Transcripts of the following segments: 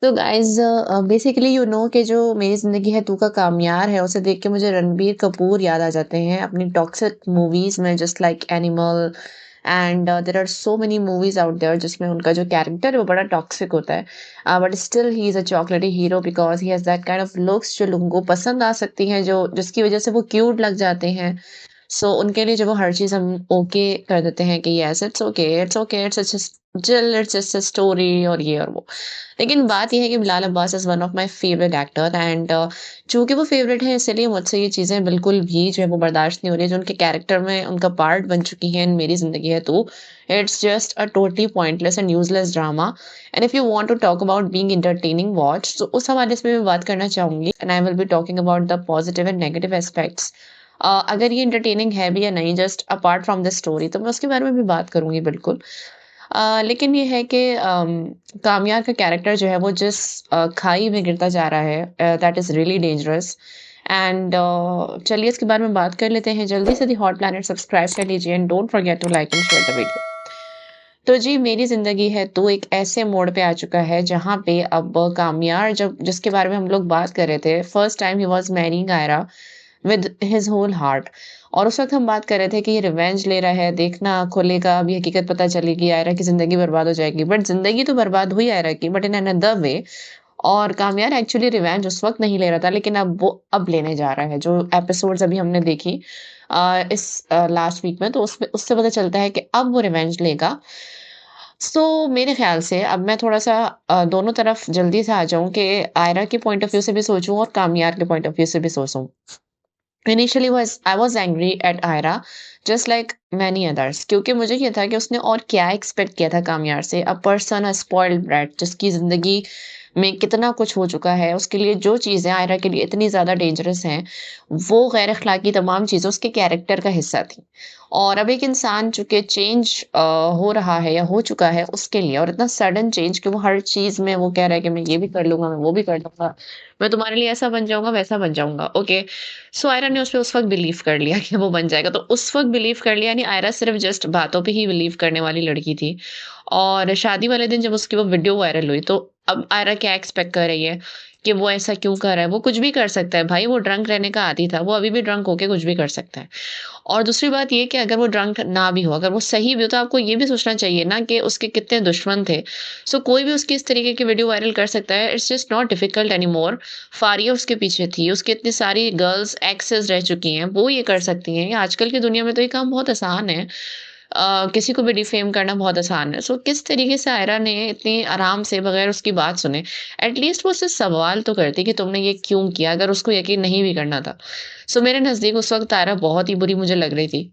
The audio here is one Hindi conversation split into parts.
तो गाइज़ बेसिकली कि जो मेरी ज़िंदगी है तू का कामयार है, उसे देख के मुझे रणबीर कपूर याद आ जाते हैं अपनी टॉक्सिक मूवीज़ में just like Animal and there are so many movies out there जिसमें उनका जो कैरेक्टर है वो बड़ा टॉक्सिक होता है। But still he is a chocolatey hero because he has that kind of looks जो लोगों को पसंद आ सकती हैं, जो जिसकी वज़ह से वो क्यूट लग जाते हैं। सो उनके लिए जब वो हर चीज़ हम ओके कर देते हैं कि yes it's okay, it's just chill, it's just a story और ये और वो। लेकिन बात ये है कि Bilal Abbas is one of my favourite actor and चूँकि वो फेवरेट है इसीलिए मुझसे ये चीज़ें बिल्कुल भी जो है वो बर्दाश्त नहीं हो रही है, जो उनके कैरेक्टर में उनका पार्ट बन चुकी हैं इन मेरी ज़िंदगी है तो। It's just a totally pointless and useless drama and if you want to talk about being entertaining watch तो उस हवाले से मैं बात करना चाहूँगी and I will be talking about the positive and negative aspects. अगर ये एंटरटेनिंग है भी या नहीं just apart from the story तो मैं उसके बारे में भी बात करूँगी बिल्कुल। लेकिन ये है कि कामयाब का कैरेक्टर जो है वो जिस खाई में गिरता जा रहा है that is really dangerous and चलिए इसके बारे में बात कर लेते हैं। जल्दी से दी हॉट प्लैनेट सब्सक्राइब कर लीजिए and don't forget to like and share the video. तो जी मेरी ज़िंदगी है तो एक ऐसे मोड़ पे आ चुका है जहाँ पे अब कामयाब जब जिसके बारे में हम लोग बात कर रहे थे first time he was marrying Ayra with his whole heart और उस वक़्त हम बात कर रहे थे कि ये रिवेंज ले रहा है, देखना खुलेगा, अभी हकीकत पता चलेगी, आयरा की ज़िंदगी बर्बाद हो जाएगी। बट ज़िंदगी तो बर्बाद हुई आयरा की बट इन अनदर वे और कामयाब एक्चुअली रिवेंज उस वक़्त नहीं ले रहा था लेकिन अब वो अब लेने जा रहा है। जो एपिसोड्स अभी हमने देखी इस लास्ट वीक में तो उसमें उससे पता चलता है कि अब वो रिवेंज लेगा। सो मेरे ख़्याल से अब मैं थोड़ा-सा दोनों तरफ जल्दी से आ जाऊँ कि आयरा के पॉइंट ऑफ व्यू से भी सोचूँ और कामयाब के पॉइंट ऑफ व्यू से भी सोचूँ। Initially was I was angry at Ayra just like many others क्योंकि मुझे ये था कि उसने और क्या एक्सपेक्ट किया था कामयाब से a person a spoiled brat जिसकी ज़िंदगी में कितना कुछ हो चुका है, उसके लिए जो चीज़ें आयरा के लिए इतनी ज़्यादा डेंजरस हैं, वो गैर अख़लाक़ी तमाम चीज़ें उसके कैरेक्टर का हिस्सा थी। और अब एक इंसान चूँकि चेंज हो रहा है या हो चुका है उसके लिए और इतना सडन चेंज कि वो हर चीज़ में वो कह रहा है कि मैं ये भी कर लूँगा, मैं वो भी कर लूँगा, मैं तुम्हारे लिए ऐसा बन जाऊँगा, वैसा बन जाऊँगा, ओके। सो आयरा ने उसपे उस वक़्त बिलीव कर लिया कि वो बन जाएगा। तो उस वक़्त बिलीव कर लिया यानी आयरा सिर्फ़ जस्ट बातों पे ही बिलीव करने वाली लड़की थी। और शादी वाले दिन जब उसकी वो वीडियो वायरल हुई तो अब आयरा क्या एक्सपेक्ट कर रही है कि वो ऐसा क्यों कर रहा है? वो कुछ भी कर सकता है भाई, वो ड्रंक रहने का आदी था। वो अभी भी ड्रंक होके कुछ भी कर सकता है। और दूसरी बात ये कि अगर वो ड्रंक ना भी हो, अगर वो सही भी हो तो आपको ये भी सोचना चाहिए ना कि उसके कितने दुश्मन थे। सो कोई भी उसकी इस तरीके की वीडियो वायरल कर सकता है। It's just not difficult anymore. Faria उसके पीछे थी, उसकी इतनी सारी गर्ल्स एक्सेस रह चुकी हैं, वो ये कर सकती हैं। आजकल की दुनिया में तो ये काम बहुत आसान है। किसी को भी डिफेम करना बहुत आसान है। सो किस तरीके से आयरा ने इतनी आराम से बगैर उसकी बात सुने, एटलीस्ट वो उससे सवाल तो करती कि तुमने ये क्यों किया? अगर उसको यकीन नहीं भी करना था। सो मेरे नज़दीक उस वक़्त आयरा बहुत ही बुरी मुझे लग रही थी।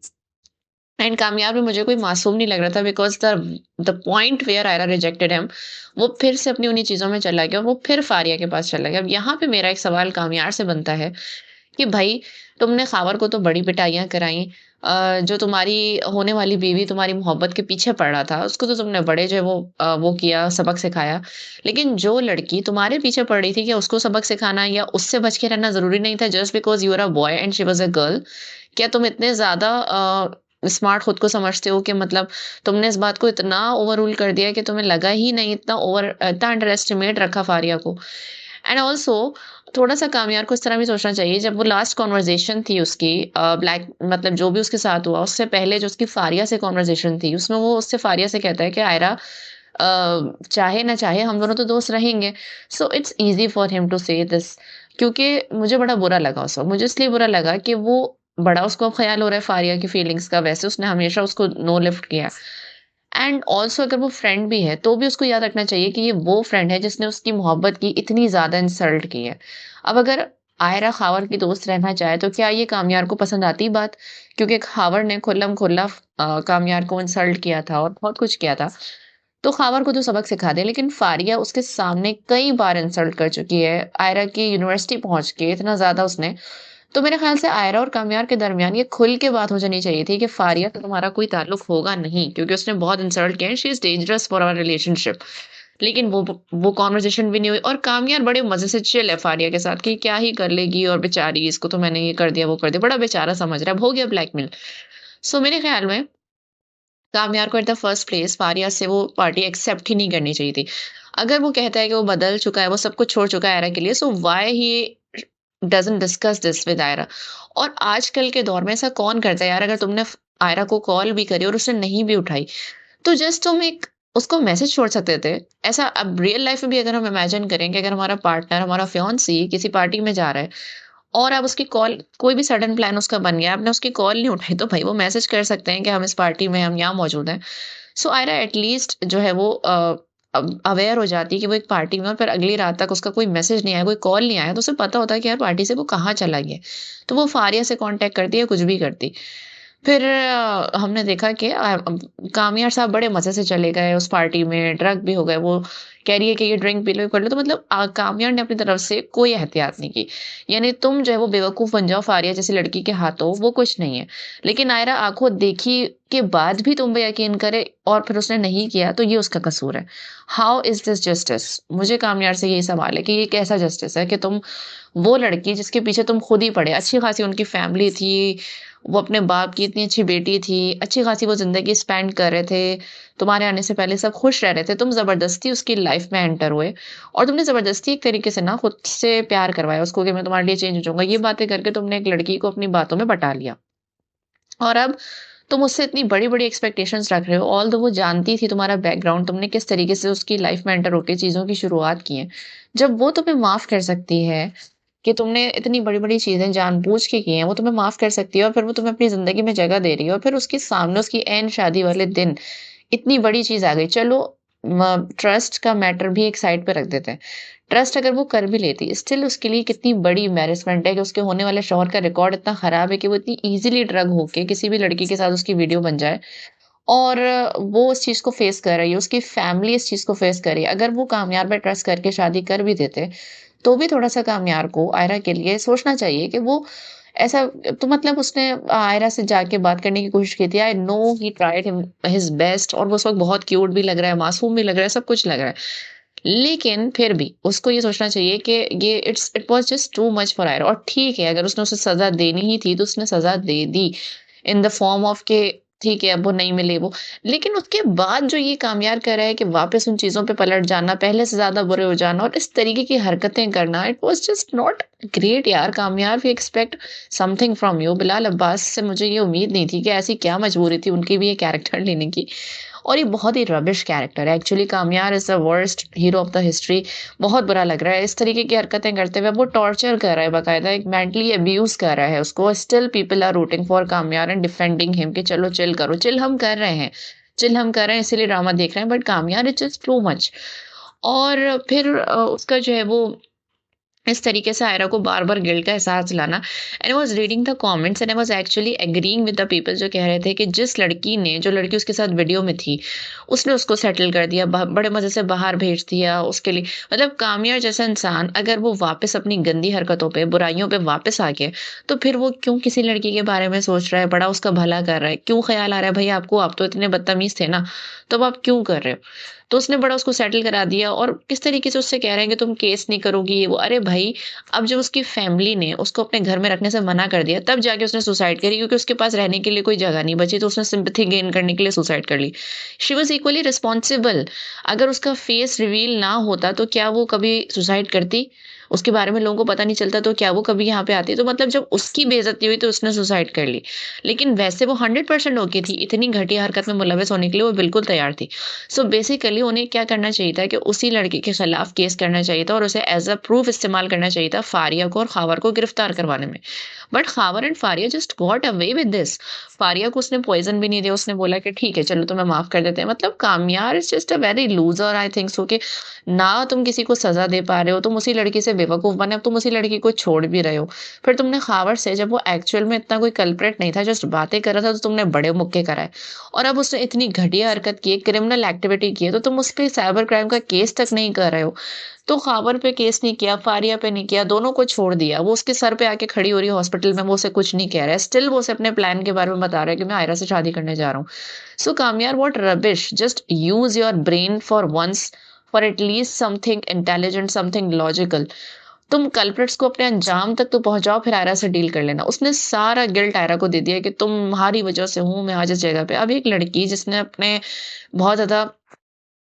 एंड कामयाब भी मुझे कोई मासूम नहीं लग रहा था because the point where Ayra rejected him वो फिर से अपनी उन्हीं चीज़ों में चला गया और वो फिर फारिया के पास चला गया। अब यहाँ पे मेरा एक सवाल कामयाब से बनता है कि भई तुमने ख़ावर को तो बड़ी पिटाइयाँ कराई जो तुम्हारी होने वाली बीवी तुम्हारी मोहब्बत के पीछे पड़ रहा था, उसको तो तुमने बड़े जो है वो किया, सबक सिखाया। लेकिन जो लड़की तुम्हारे पीछे पड़ रही थी, क्या उसको सबक सिखाना या उससे बच के रहना ज़रूरी नहीं था just because you are a boy and she was a girl? क्या तुम इतने ज़्यादा स्मार्ट खुद को समझते हो कि मतलब तुमने इस बात को इतना ओवर रूल कर दिया कि तुम्हें लगा ही नहीं इतना अंडर एस्टिमेट रखा फारिया को। एंड ऑल्सो थोड़ा-सा कामयाब को इस तरह भी सोचना चाहिए जब वो लास्ट कन्वर्सेशन थी उसकी ब्लैक मतलब जो भी उसके साथ हुआ उससे पहले जो उसकी फारिया से कन्वर्सेशन थी उसमें वो उससे फारिया से कहता है कि आयरा चाहे ना चाहे हम दोनों तो दोस्त रहेंगे। So it's easy for him to say this क्योंकि मुझे बड़ा बुरा लगा उस वक़्त। मुझे इसलिए बुरा लगा कि वो बड़ा उसको अब ख़्याल हो रहा है फारिया की फीलिंग्स का, वैसे उसने हमेशा उसको नो लिफ्ट किया। एंड ऑल्सो अगर वो फ्रेंड भी है, तो भी उसको याद रखना चाहिए कि ये वो फ्रेंड है जिसने उसकी मोहब्बत की इतनी ज़्यादा इंसल्ट की है। अब अगर आयरा ख़ावर की दोस्त रहना चाहे, तो क्या ये कामयार को पसंद आती बात? क्योंकि ख़ावर ने खुल्लम-खुल्ला कामयार को इंसल्ट किया था और बहुत कुछ किया था। तो ख़ावर को तो सबक सिखा दे, लेकिन फ़ारिया उसके सामने कई बार इंसल्ट कर चुकी है। आयरा की यूनिवर्सिटी पहुँच के इतना ज़्यादा उसने तो मेरे ख़्याल से आयरा और कामयार के दरमियान ये खुल के बात हो जानी चाहिए थी कि फ़ारिया से तुम्हारा कोई ताल्लुक होगा नहीं क्योंकि उसने बहुत इंसल्ट किया है, she is dangerous for our relationship. लेकिन वो कन्वर्सेशन भी नहीं हुई और कामयार बड़े मज़े से चिल है फ़ारिया के साथ कि क्या ही कर लेगी और बेचारी इसको तो मैंने ये कर दिया, वो कर दिया। बड़ा बेचारा समझ रहा है, अब हो गया ब्लैकमेल। सो मेरे ख़्याल में कामयार को at the first place Faria से वो पार्टी एक्सेप्ट ही नहीं करनी चाहिए थी। अगर वो कहता है कि वो बदल चुका है, वो सब कुछ छोड़ चुका है आयरा के लिए, so why he doesn't discuss this with Ayra? और आजकल के दौर में ऐसा कौन करता है यार? अगर तुमने आयरा को कॉल भी करी और उसने नहीं भी उठाई, तो जस्ट तुम एक उसको मैसेज छोड़ सकते थे। ऐसा अब रियल लाइफ में भी अगर हम इमेजिन करें कि अगर हमारा पार्टनर, हमारा फियांसी किसी पार्टी में जा रहा है और अब उसकी कॉल, कोई भी सडन प्लान उसका बन गया, आपने उसकी कॉल नहीं उठाई, तो भाई वो मैसेज कर सकते हैं कि हम इस पार्टी में, हम यहाँ मौजूद हैं। सो आयरा एटलीस्ट जो है वो अवेयर हो जाती है कि वो एक पार्टी में, और फिर अगली रात तक उसका कोई मैसेज नहीं आया, कोई कॉल नहीं आया, तो उसे पता होता है कि यार पार्टी से वो कहाँ चला गया। तो वो फारिया से कांटेक्ट करती है, कुछ भी करती। फिर हमने देखा कि कामियार साहब बड़े मज़े से चले गए उस पार्टी में, ड्रग भी हो गए। वो कह रही है कि ये ड्रिंक पी लो, ये कर लो, तो मतलब कामियार ने अपनी तरफ से कोई एहतियात नहीं की। यानी तुम जो है वो बेवकूफ़ बन जाओ फारिया जैसी लड़की के हाथों, वो कुछ नहीं है। लेकिन आयरा आँखों देखी के बाद भी तुम पे यकीन करे और फिर उसने नहीं किया, तो ये उसका कसूर है। How is this justice? मुझे कामयार से यही सवाल है कि ये कैसा जस्टिस है कि तुम, वो लड़की जिसके पीछे तुम खुद ही पड़े, अच्छी खासी उनकी फैमिली थी, वो अपने बाप की इतनी अच्छी बेटी थी, अच्छी खासी वो ज़िंदगी स्पेंड कर रहे थे, तुम्हारे आने से पहले सब खुश रह रहे थे, तुम ज़बरदस्ती उसकी लाइफ़ में एंटर हुए और तुमने ज़बरदस्ती एक तरीके से ना खुद से प्यार करवाया उसको कि मैं तुम्हारे लिए चेंज हो जाऊँगा। ये बातें करके तुमने एक लड़की को अपनी बातों में बटा लिया और अब तुम उससे इतनी बड़ी-बड़ी एक्सपेक्टेशंस रख रहे हो, ऑल्दो वो जानती थी तुम्हारा बैकग्राउंड, तुमने किस तरीके से उसकी लाइफ़ में एंटर होके चीज़ों की शुरुआत की है। जब वो तुम्हें माफ़ कर सकती है कि तुमने इतनी बड़ी-बड़ी चीज़ें जानबूझ के की हैं, वो तुम्हें माफ़ कर सकती है और फिर वो तुम्हें अपनी ज़िंदगी में जगह दे रही है और फिर उसके सामने उसकी ऐन शादी वाले दिन इतनी बड़ी चीज़ आ गई। चलो ट्रस्ट का मैटर भी एक साइड पे रख देते हैं। ट्रस्ट अगर वो कर भी लेती, स्टिल उसके लिए कितनी बड़ी एम्बैरेसमेंट है कि उसके होने वाले शौहर का रिकॉर्ड इतना खराब है कि वो इतनी ईज़िली ड्रग होके किसी भी लड़की के साथ उसकी वीडियो बन जाए और वो उस चीज़ को फेस कर रही है, उसकी फैमिली इस चीज़ को फेस कर रही है। अगर वो कामयार पे ट्रस्ट करके शादी कर भी देते, तो भी थोड़ा-सा कामयार को आयरा के लिए सोचना चाहिए कि वो ऐसा, तो मतलब उसने आयरा से जाके बात करने की कोशिश की थी। I know he tried his best और वो उस वक़्त बहुत क्यूट भी लग रहा है, मासूम भी लग रहा है, सब कुछ लग रहा है। लेकिन फिर भी उसको ये सोचना चाहिए कि ये it was just too much for Ayra, और ठीक है, अगर उसने उसे सज़ा देनी ही थी, तो उसने सज़ा दे दी इन द फॉर्म ऑफ के ठीक है, अब वो नहीं मिले वो। लेकिन उसके बाद जो ये कामयार कर रहा है कि वापस उन चीज़ों पे पलट जाना, पहले से ज़्यादा बुरे हो जाना और इस तरीके की हरकतें करना, it was just not great यार। Kamyar, we expect something from you. Bilal Abbas से मुझे ये उम्मीद नहीं थी कि ऐसी क्या मजबूरी थी उनकी भी ये कैरेक्टर लेने की। और ये बहुत ही रबिश कैरेक्टर है। Actually Kamyar is the worst hero of the history. बहुत बुरा लग रहा है इस तरीके की हरकतें करते हुए। वो टॉर्चर कर रहा है, बाकायदा एक मेंटली अब्यूज़ कर रहा है उसको। Still people are rooting for Kamyar and defending him कि चलो चिल करो। चिल हम कर रहे हैं, चिल हम कर रहे हैं, इसीलिए ड्रामा देख रहे हैं, but Kamyar is just too much. और फिर उसका जो है वो इस तरीके से आयरा को बार-बार गिल्ट का एहसास दिलाना। And I was reading the comments and I was actually agreeing with the people जो कह रहे थे कि जिस लड़की ने, जो लड़की उसके साथ वीडियो में थी, उसने उसको सेटल कर दिया, बड़े मज़े से बाहर भेज दिया उसके लिए। मतलब कामयार जैसा इंसान अगर वो वापस अपनी गंदी हरकतों पे, बुराइयों पे वापस आ गया, तो फिर वो क्यों किसी लड़की के बारे में सोच रहा है, बड़ा उसका भला कर रहा है? क्यों ख़्याल आ रहा है भई आपको, आप तो इतने बदतमीज़ थे ना, तो अब आप क्यों कर रहे हो? तो उसने बड़ा उसको सेटल करा दिया और किस तरीके से उससे कह रहे हैं कि तुम केस नहीं करोगी ये वो। अरे भाई, अब जब उसकी फैमिली ने उसको अपने घर में रखने से मना कर दिया, तब जाके उसने सुसाइड करी, क्योंकि उसके पास रहने के लिए कोई जगह नहीं बची, तो उसने सिंपैथी गेन करने के लिए सुसाइड कर ली। She was equally responsible. अगर उसका फेस रिवील ना होता, तो क्या वो कभी सुसाइड करती? उसके बारे में लोगों को पता नहीं चलता, तो क्या वो कभी यहाँ पे आती? तो मतलब जब उसकी बेइज्जती हुई, तो उसने सुसाइड कर ली। लेकिन वैसे वो 100% ओके थी, इतनी घटिया हरकत में मुलविस होने के लिए वो बिल्कुल तैयार थी। सो बेसिकली उन्हें क्या करना चाहिए था कि उसी लड़के के खिलाफ केस करना चाहिए था और उसे एज़ अ प्रूफ इस्तेमाल करना चाहिए था फारिया को और खावर को गिरफ्तार करवाने में। But Khawar and Faria just got away with this. Faria को उसने पॉइज़न भी नहीं दिया, उसने बोला कि ठीक है चलो तुम्हें माफ़ कर देते हैं। मतलब Kamyar is just a very loser I think so कि ना तुम किसी को सज़ा दे पा रहे हो, तुम उसी लड़की से बेवकूफ़ बने, अब तुम उसी लड़की को छोड़ भी रहे हो। फिर तुमने खावर से, जब वो एक्चुअल में इतना कोई कल्प्रिट नहीं था, जस्ट बातें कर रहा था, तो तुमने बड़े मुक्के कराए। और अब उसने इतनी घटिया हरकत की है, क्रिमिनल एक्टिविटी की है, तो तुम उस पे साइबर क्राइम का केस तक नहीं कर रहे हो। तो खावर पे केस नहीं किया, फारिया पे नहीं किया, दोनों को छोड़ दिया। वो उसके सर पे आके खड़ी हो रही है हॉस्पिटल में, वो उसे कुछ नहीं कह रहा है। स्टिल वो उसे अपने प्लान के बारे में बता रहा है कि मैं आयरा से शादी करने जा रहा हूँ। So Kamyar, what rubbish! Just use your brain for once, for at least something intelligent, something logical. तुम कल्प्रिट्स को अपने अंजाम तक तो पहुँचाओ, फिर आयरा से डील कर लेना। उसने सारा गिल्ट आयरा को दे दिया कि तुम्हारी वज़ह से हूँ मैं आज इस जगह पे। अब एक लड़की जिसने अपने बहुत ज़्यादा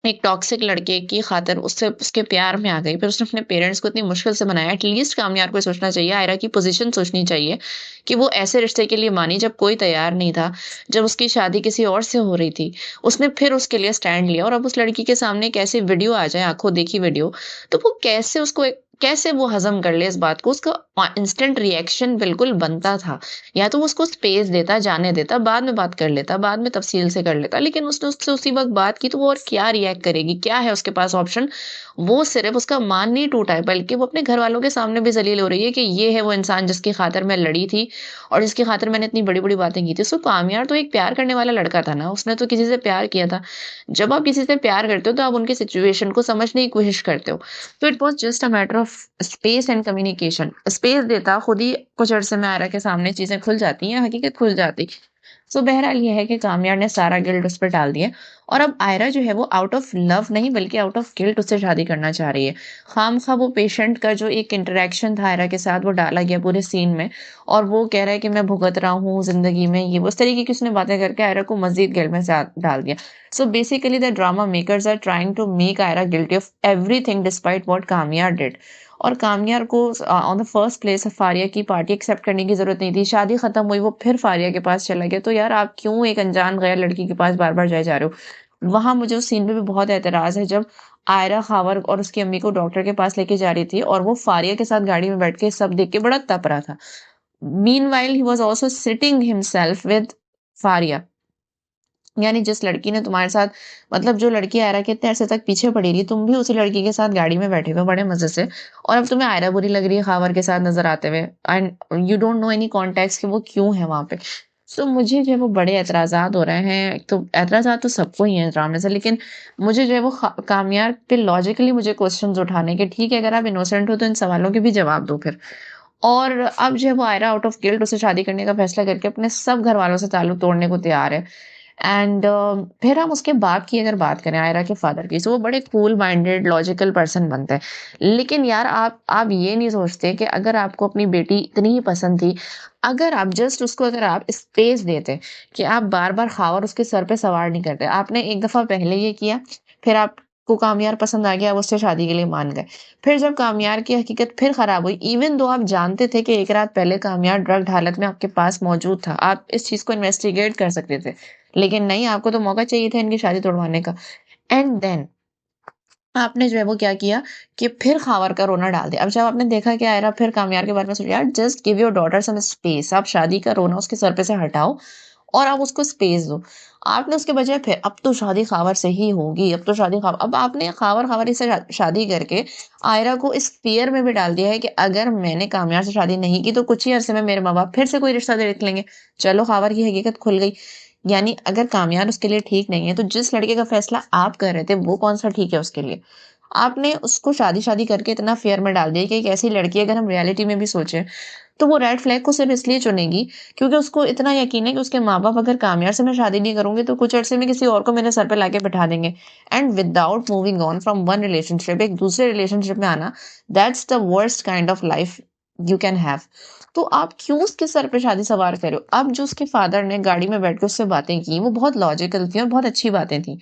एक टॉक्सिक लड़के की खातिर उससे उसके प्यार में आ गई, फिर उसने अपने पेरेंट्स को इतनी मुश्किल से मनाया। एटलीस्ट कामयार को सोचना चाहिए, आयरा की पोज़ीशन सोचनी चाहिए कि वो ऐसे रिश्ते के लिए मानी जब कोई तैयार नहीं था, जब उसकी शादी किसी और से हो रही थी। उसने फिर उसके लिए स्टैंड लिया और अब उस लड़की के सामने एक ऐसी वीडियो आ जाए, आँखों देखी वीडियो, तो वो कैसे उसको कैसे वो हज़म कर ले इस बात को? उसका इंस्टेंट रिएक्शन बिल्कुल बनता था। या तो वो उसको स्पेस देता, जाने देता, बाद में बात कर लेता, बाद में तफ़सील से कर लेता। लेकिन उसने उससे उसी वक़्त बात की तो वो और क्या रिएक्ट करेगी? क्या है उसके पास ऑप्शन? वो सिर्फ़ उसका मान नहीं टूटा है, बल्कि वो अपने घरवालों के सामने भी ज़लील हो रही है कि ये है वो इंसान जिसकी खातिर मैं लड़ी थी और जिसकी खातिर मैंने इतनी बड़ी-बड़ी बातें की थी। सो कामयार तो एक प्यार करने वाला लड़का था ना, उसने तो किसी से प्यार किया था। जब आप किसी से प्यार करते हो तो आप उनकी सिचुएशन को समझने की कोशिश करते हो। तो it was just a matter of space and communication. Space देता, खुद ही कुछ अरसे में आयरा के सामने चीज़ें खुल जाती हैं, हकीकत खुल जाती। सो बहरहाल ये है कि कामयार ने सारा गिल्ट उस पे डाल दिया और अब आयरा जो है वो आउट ऑफ लव नहीं बल्कि आउट ऑफ गिल्ट उससे शादी करना चाह रही है। खामखा वो पेशेंट का जो एक इंटरैक्शन था आयरा के साथ वो डाला गया पूरे सीन में और वो कह रहा है कि मैं भुगत रहा हूँ ज़िंदगी में, ये वो इस तरीके की उसने बातें करके आयरा को मज़ीद गिल्ट में डाल दिया। So basically the drama makers are trying to make Ayra guilty of everything despite what Kamyar did. और कामयार को on the first place Faria की पार्टी एक्सेप्ट करने की ज़रूरत नहीं थी। शादी खत्म हुई, वो फिर फारिया के पास चला गया। तो यार आप क्यों एक अनजान गैर लड़की के पास बार-बार जाए जा रहे हो? वहाँ मुझे उस सीन पे भी बहुत एतराज़ है जब आयरा खावर और उसकी अम्मी को डॉक्टर के पास लेके जा रही थी और वो फारिया के साथ गाड़ी में बैठ के सब देख के बड़ा तप रहा था। Meanwhile he was also sitting himself with Faria. यानी जिस लड़की ने तुम्हारे साथ मतलब जो लड़की आयरा के इतने अरसे तक पीछे पड़ी रही, तुम भी उसी लड़की के साथ गाड़ी में बैठे हुए हो बड़े मज़े से और अब तुम्हें आयरा बुरी लग रही है ख़ावर के साथ नज़र आते हुए and you don't know any context कि वो क्यों है वहाँ पे। सो मुझे जो है वो बड़े एतराज़ात हो रहे हैं। एक तो एतराज़ात तो सबको ही हैं ड्रामे से, लेकिन मुझे जो है वो कामयाब पे लॉजिकली मुझे क्वेश्चन्स उठाने के ठीक है, अगर आप इनोसेंट हो तो इन सवालों के भी जवाब दो फिर। और अब जो है वो आयरा आउट ऑफ गिल्ट उसे शादी करने का फैसला करके अपने सब घरवालों से ताल्लुक तोड़ने को तैयार है। एंड फिर हम उसके बाप की अगर बात करें आयरा के फादर की, सो वो बड़े कूल माइंडेड लॉजिकल पर्सन बनते हैं। लेकिन यार आप ये नहीं सोचते कि अगर आपको अपनी बेटी इतनी ही पसंद थी, अगर आप जस्ट उसको अगर आप स्पेस देते कि आप बार-बार ख़ावर उसके सर पे सवार नहीं करते। आपने एक दफ़ा पहले ये किया, फिर आपको कामयार पसंद आ गया, आप उससे शादी के लिए मान गए। फिर जब कामयार की हकीकत फिर ख़राब हुई, इवन दो आप जानते थे कि एक रात पहले कामयार ड्रग्ड हालत में आपके पास मौजूद था, आप इस चीज़ को इन्वेस्टिगेट कर सकते थे। लेकिन नहीं, आपको तो मौका चाहिए था इनकी शादी तोड़वाने का। एंड देन आपने जो है वो क्या किया कि फिर ख़ावर का रोना डाल दिया। अब जब आपने देखा कि आयरा फिर कामयार के बारे में सोचा, यार just give your daughter some space. आप शादी का रोना उसके सर पे से हटाओ और आप उसको स्पेस दो। आपने उसके बजाय फिर अब तो शादी ख़ावर से ही होगी, अब तो शादी ख़ावर अब आपने ख़ावर से शादी करके आयरा को इस फ़ियर में भी डाल दिया है कि अगर मैंने कामयार से शादी नहीं की तो कुछ ही अरसे में मेरे माँ-बाप फिर से कोई रिश्ता देख लेंगे। चलो ख़ावर की हकीकत खुल गई। यानी अगर कामयार उसके लिए ठीक नहीं है, तो जिस लड़के का फ़ैसला आप कर रहे थे, वो कौन-सा ठीक है उसके लिए? आपने उसको शादी-शादी करके इतना फ़ियर में डाल दिया कि एक ऐसी लड़की अगर हम रियलिटी में भी सोचें, तो वो रेड फ्लैग को सिर्फ़ इसलिए चुनेगी क्योंकि उसको इतना यकीन है कि उसके माँ-बाप अगर कामयार से मैं शादी नहीं करूँगी, तो कुछ अरसे में किसी और को मेरे सर पे लाके बिठा देंगे। And without moving on from one relationship एक दूसरे रिलेशनशिप में आना, that's the worst kind of life you can have. तो आप क्यों उसके सर पे शादी सवार कर रहे हो? अब जो उसके फादर ने गाड़ी में बैठ के उससे बातें की, वो बहुत लॉजिकल थी और बहुत अच्छी बातें थी।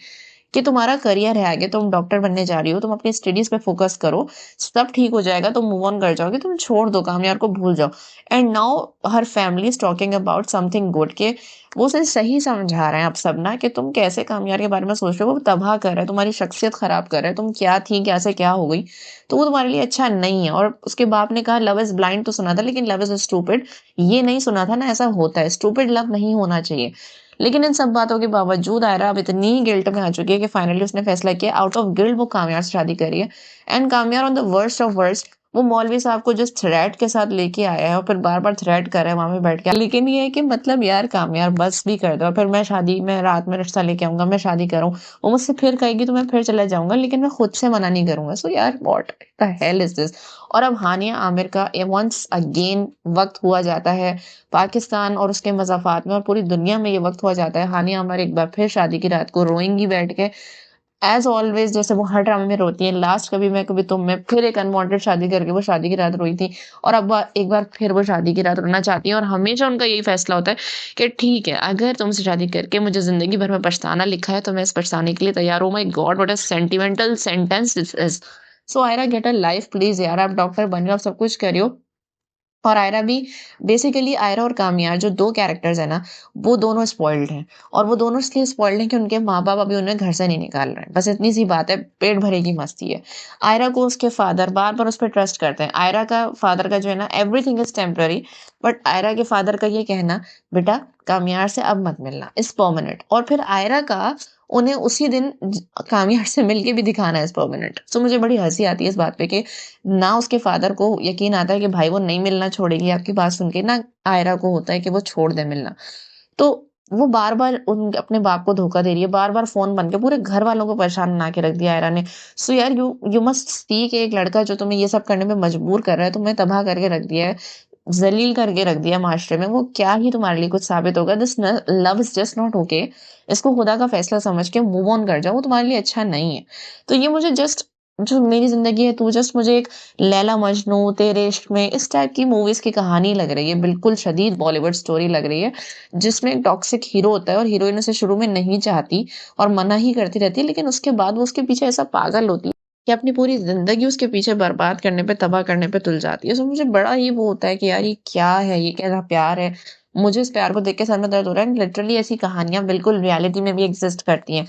कि तुम्हारा करियर है आगे, तुम डॉक्टर बनने जा रही हो, तुम अपनी स्टडीज़ पे फ़ोकस करो, सब ठीक हो जाएगा, तुम मूव ऑन कर जाओगे, तुम छोड़ दो, कामयार को भूल जाओ। And now her family is talking about something good कि वो उसे सही समझा रहे हैं अब सब ना कि तुम कैसे कामयार के बारे में सोच रहे हो, वो तबाह कर रहा है, तुम्हारी शख्सियत ख़राब कर रहा है, तुम क्या थी, क्या से क्या हो गई, तो वो तुम्हारे लिए अच्छा नहीं है। और उसके बाप ने कहा लव इज़ ब्लाइंड तो सुना था, लेकिन लव इज़ स्टूपिड ये नहीं सुना था ना, ऐसा होता है, स्टूपिड लव नहीं होना चाहिए। लेकिन इन सब बातों के बावजूद आयरा अब इतनी गिल्ट में आ चुकी है कि फाइनली उसने फैसला किया आउट ऑफ गिल्ट वो कामयार से शादी करी है। And Kamyar on the worst of worst वो मौलवी साहब को जस्ट थ्रेट के साथ लेके आया है और फिर बार बार थ्रेट कर रहा है वहां पे बैठ के। लेकिन ये है कि मतलब यार कामयार बस भी कर दो, फिर मैं शादी में रात में रिश्ता लेके आऊंगा, मैं शादी करूँ, वो मुझसे फिर कहेगी तो मैं फिर चला जाऊंगा, लेकिन मैं खुद से मना नहीं करूंगा। सो यार what the hell is this. और अब हानिया आमिर का वंस अगेन वक्त हुआ जाता है पाकिस्तान और उसके मज़ाफ़ात में और पूरी दुनिया में ये वक़्त हो जाता है, हानिया आमिर एक बार फिर शादी की रात को रोएँगी बैठ के एज़ ऑलवेज़ जैसे वो हर ड्रामे में रोती है, लास्ट कभी मैं कभी तुम में फिर एक अनवांटेड शादी करके वो शादी की रात रोई थी और अब एक बार फिर वो शादी की रात रोना चाहती है और हमेशा उनका यही फैसला होता है कि ठीक है, अगर तुमसे शादी करके मुझे ज़िंदगी भर में पछताना लिखा है, तो मैं इस पछताने के लिए तैयार हूँ। My God! What a sentimental sentence this is. So Ayra get a life please यार, आप डॉक्टर बन रहे हो, आप सब कुछ कर रहे हो। और आयरा भी बेसिकली आयरा और कामयार जो 2 कैरेक्टर्स हैं ना, वो दोनों स्पॉइल्ड हैं और वो दोनों इसलिए स्पॉइल्ड हैं कि उनके माँ-बाप अभी उन्हें घर से नहीं निकाल रहे हैं। बस इतनी सी बात है, पेट भरे की मस्ती है। आयरा को उसके फादर बार-बार उस पे ट्रस्ट करते हैं। आयरा का फादर का जो है ना everything is temporary but Ayra के फादर का ये कहना, "बेटा कामयार से अब मत मिलना, इज़ परमानेंट" और फिर आयरा का उन्हें उसी दिन कामयार से मिलके भी दिखाना इज़ परमानेंट। सो मुझे बड़ी हँसी आती है इस बात पे कि ना उसके फादर को यकीन आता है कि भाई वो नहीं मिलना छोड़ेगी आपकी बात सुन के, ना आयरा को होता है कि वो छोड़ दे मिलना। तो वो बार-बार उन अपने बाप को धोखा दे रही है, बार-बार फ़ोन बन के पूरे घर वालों को परेशान बना के रख दिया आयरा ने। सो यार यू यू मस्ट सी कि एक लड़का जो तुम्हें ये सब करने में मजबूर कर रहा है, तुम्हें तबाह करके रख दिया है, ज़लील करके रख दिया माशरे में, वो क्या ही तुम्हारे लिए कुछ साबित होगा। दिस न love is just not okay. इसको खुदा का फैसला समझ के मूव ऑन कर जाओ, वो तुम्हारे लिए अच्छा नहीं है। तो ये मुझे जस्ट जो मेरी ज़िंदगी है तू जस्ट मुझे एक लैला मजनू, तेरे इश्क में इस टाइप की मूवीज़ की कहानी लग रही है, बिल्कुल शदीद बॉलीवुड स्टोरी लग रही है, जिसमें एक टॉक्सिक हीरो होता है और हीरोइन उसे शुरू में नहीं चाहती और मना ही करती रहती है, लेकिन उसके बाद वो उसके पीछे ऐसा पागल होती है कि अपनी पूरी ज़िंदगी उसके पीछे बर्बाद करने पे, तबाह करने पे तुल जाती है। सो मुझे बड़ा ही वो होता है कि यार ये क्या है? ये कैसा प्यार है? मुझे इस प्यार को देख के सर में दर्द हो रहा है। लिटरली ऐसी कहानियाँ बिल्कुल रियलिटी में भी एक्ज़िस्ट करती हैं।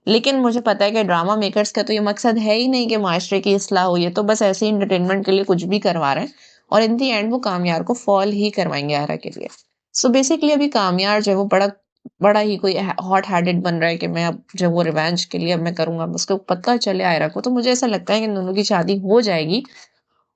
लेकिन मुझे पता है कि ड्रामा मेकर्स का तो ये मकसद है ही नहीं कि माशरे की इस्लाह हो, ये तो बस ऐसे ही एंटरटेनमेंट के लिए कुछ भी करवा रहे हैं और इन द एंड वो कामयार को फॉल ही करवाएँगे आयरा के लिए। सो बेसिकली अभी कामयार जो है वो बड़ा बड़ा ही कोई हॉट हार्टेड बन रहा है कि मैं अब जो वो रिवेंज के लिए अब मैं करूँगा। उसको पता चले आयरा को तो मुझे ऐसा लगता है कि इन दोनों की शादी हो जाएगी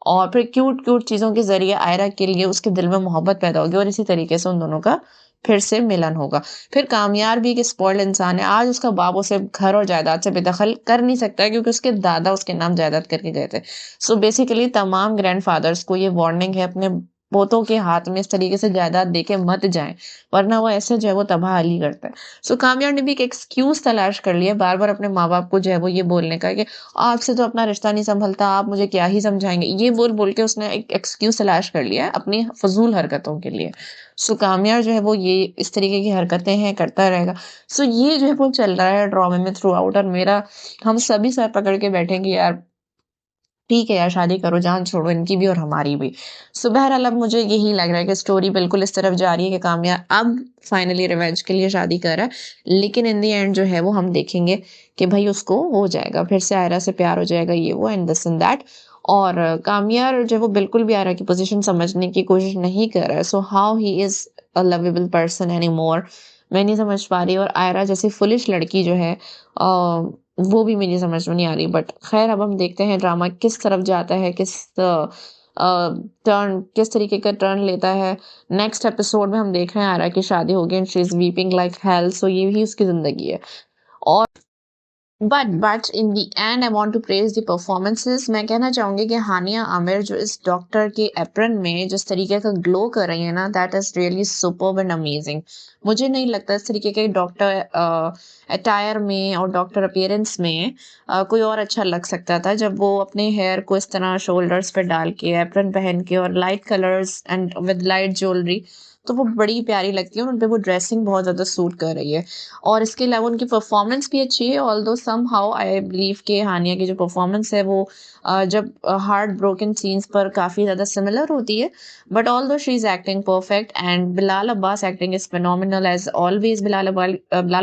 और फिर क्यूट-क्यूट चीज़ों के ज़रिए आयरा के लिए उसके दिल में मोहब्बत पैदा होगी और इसी तरीके से उन दोनों का फिर से मिलन होगा। फिर कामयार भी एक स्पॉइल्ड इंसान है। आज उसका बाप उसे घर और जायदाद से बेदखल कर नहीं सकता है क्योंकि उसके दादा उसके नाम जायदाद करके गए थे। सो बेसिकली तमाम ग्रैंडफ़ादर्स को ये वार्निंग है अपने पोतों के हाथ में इस तरीके से जायदाद देके मत जाएँ, वरना वो ऐसे जो है वो तबाह-अली करता है। सो कामयार ने भी एक एक्सक्यूज़ तलाश कर लिया बार-बार अपने माँ-बाप को जो है वो ये बोलने का कि आपसे तो अपना रिश्ता नहीं सँभलता, आप मुझे क्या ही समझाएँगे? ये बोल-बोल के उसने एक एक्सक्यूज़ तलाश कर लिया है अपनी फ़ज़ूल हरकतों के लिए। सो कामयार जो है वो ये इस तरीके की हरकतें हैं, करता रहेगा। सो ये जो है वो चल रहा है ड्रामे में थ्रू आउट और मेरा हम सभी सर पकड़ के बैठे हैं कि यार ठीक है यार, शादी करो, जान छोड़ो इनकी भी और हमारी भी। सो बहरहाल अब मुझे यही लग रहा है कि स्टोरी बिल्कुल इस तरफ जा रही है कि कामया अब फाइनली रिवेंज के लिए शादी कर रहा है। लेकिन इन द एंड जो है वो हम देखेंगे कि भई उसको हो जाएगा, फिर से आयरा से प्यार हो जाएगा ये वो एंड दिस एंड दैट। और कामयार जो है वो बिल्कुल भी आयरा की पोज़ीशन समझने की कोशिश नहीं कर रहा है। So how he is a lovable person anymore मैं नहीं समझ पा रही और आयरा जैसी फूलिश लड़की जो है वो भी मेरी समझ में नहीं आ रही बट खैर अब हम देखते हैं ड्रामा किस तरफ जाता है टर्न किस तरीके का टर्न लेता है नेक्स्ट एपिसोड में हम देख रहे हैं आयरा की शादी होगी and she is weeping like hell so ये भी उसकी जिंदगी है और but in the end I want to praise the performances मैं कहना चाहूँगी कि हानिया आमिर जो इस डॉक्टर के एप्रन में जिस तरीके का ग्लो कर रही है ना that is really superb and amazing. मुझे नहीं लगता इस तरीके के डॉक्टर अटायर में और डॉक्टर अपीयरेंस में कोई और अच्छा लग सकता था जब वो अपने हेयर को इस तरह शोल्डर्स पे डाल के एप्रन पहन के और light colours and with light jewellery तो वो बड़ी प्यारी लगती है और उन पे वो ड्रेसिंग बहुत ज़्यादा सूट कर रही है। और इसके अलावा उनकी परफॉर्मेंस भी अच्छी है ऑल्दो समहाउ आई बिलीव कि हानिया की जो परफॉर्मेंस है वो जब हार्ट ब्रोकन सीन्स पर काफ़ी ज़्यादा सिमिलर होती है but although she is acting perfect and Bilal Abbas acting is phenomenal as always Bilal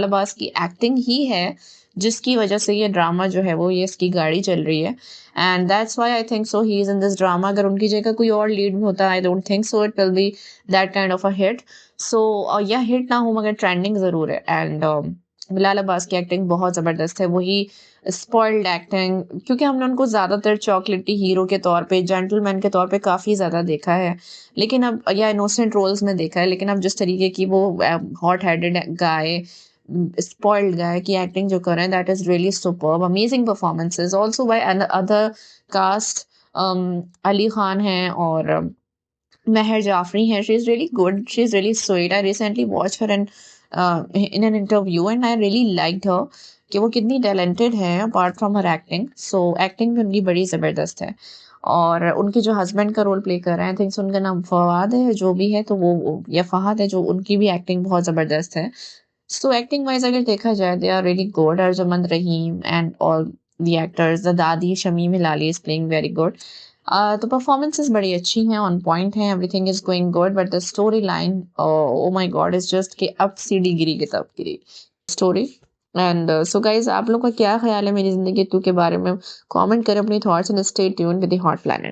Abbas की एक्टिंग ही है जिसकी वजह से ये ड्रामा जो है वो ये इसकी गाड़ी चल रही है and that's why I think so he is in this drama अगर उनकी जगह कोई और लीड में होता I don't think so it will be that kind of a hit so या हिट ना हो मगर ट्रेंडिंग ज़रूर है एंड बिलाल अब्बास की एक्टिंग बहुत ज़बरदस्त है वही स्पॉइल्ड एक्टिंग क्योंकि हमने उनको ज़्यादातर चॉकलेटी हीरो के तौर पे जेंटलमैन के तौर पे काफ़ी ज़्यादा देखा है लेकिन अब या इनोसेंट रोल्स में देखा है लेकिन अब जिस तरीके की वो हॉट हेडेड गाय स्पॉइल्ड गाय की एक्टिंग जो कर रहे हैं that is really superb amazing performances also by other caste Ali Khan हैं और Meher Jafri here. She's really good. She's really sweet. I recently watched her in an interview and I really liked her कि वो कितनी टैलेंटेड हैं apart from her acting. So acting भी उनकी बड़ी ज़बरदस्त है। और उनके जो हस्बैंड का रोल प्ले कर रहे हैं, आई थिंक उनका नाम फवाद है, जो भी है, तो वो या फहद है, जो उनकी भी एक्टिंग बहुत ज़बरदस्त है। सो एक्टिंग वाइज़ अगर देखा जाए, they are really good. Arjumand Rahim and all the actors, the dadi Shamim Hilali is playing very good. तो परफॉर्मेंसेस बड़ी अच्छी हैं, ऑन पॉइंट हैं, everything is going good, but the story line, oh my god, is just कि अब सीढ़ी गिरी के तब गिरी स्टोरी। एंड सो गाइज़, आप लोग का क्या ख़्याल है मेरी ज़िंदगी तू के बारे में? कमेंट करें अपनी thoughts and stay tuned with the hot planet.